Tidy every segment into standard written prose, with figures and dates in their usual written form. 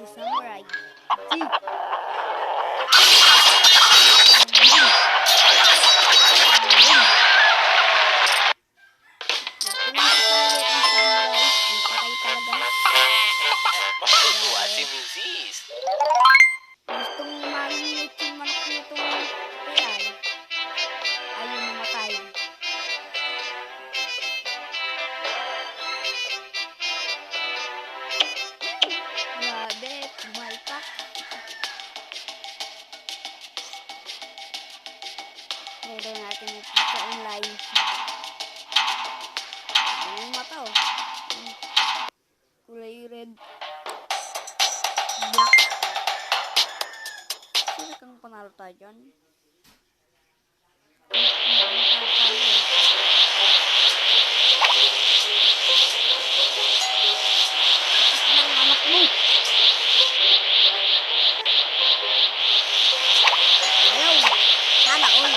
si Samurai. Si. Makakuha si Mrs. Gustong marinate yung manok nitong kayay. Ayaw namatay. Grabe, pumalpak. Ngayon natin yung pizza online. Ano yung mata oh. Kulay red. Black. Sila kang panalo tayo dyan. Ang anak mo. Ayaw. Sana all.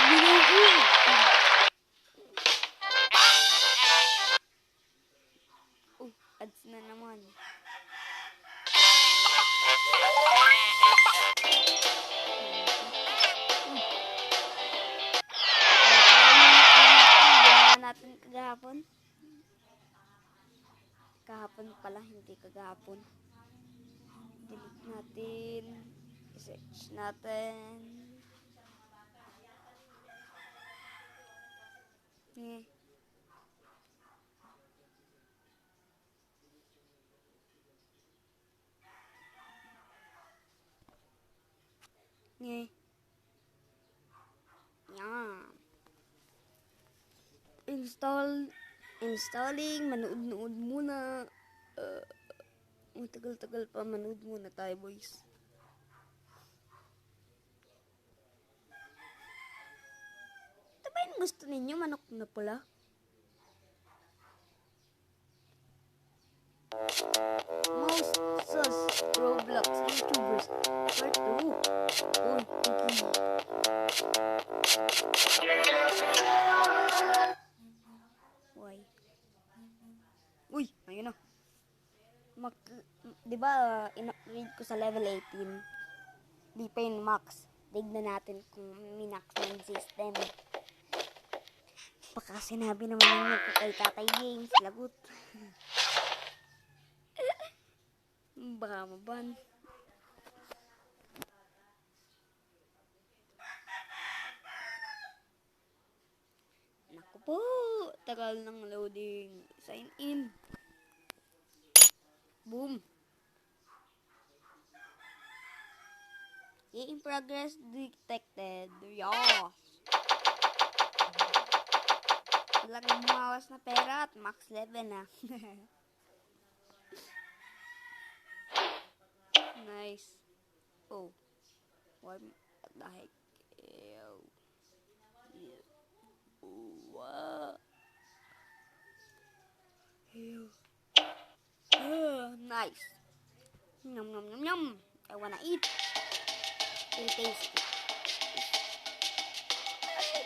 Binuin. Ads na naman. Natin kagahapon. Kahapon pala, hindi kagahapon. Delete natin. I-search natin. Yan. Installing, manood-nood muna. Matagal-tagal pa, manood muna tayo, boys. Ito ba yung gusto ninyo, manok na pula? Most sus Roblox YouTubers part 2. Uy, why? Uy, ayun na. Diba, in-upgrade ko sa level 18. Di pa yun max. Tignan natin kung minax na yung system. Baka sinabi naman ninyo ko kay Tatay Games. Lagot. Baka maban. Naku po, tagal ng loading. Sign in. Boom. In progress detected. Yes. Talagang bumawas na pera at max level na. Nice. Oh. What the heck? Ew. Yeah. Wow. Ew. Nice. Nom nom nom nom. I wanna eat. Very tasty.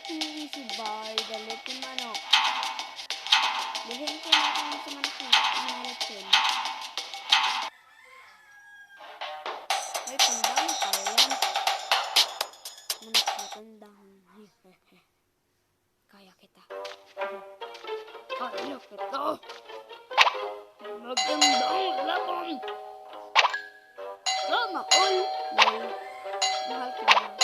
Ay, si Bar. Dalit yung manok. Bilhin ko natin sa manok na. Inahalat yun. Ay, tandang pala yan. Manok na tandang. Kaya kita. Kaya kita. Magandang laban. Sama all. Dahil mahal ko na.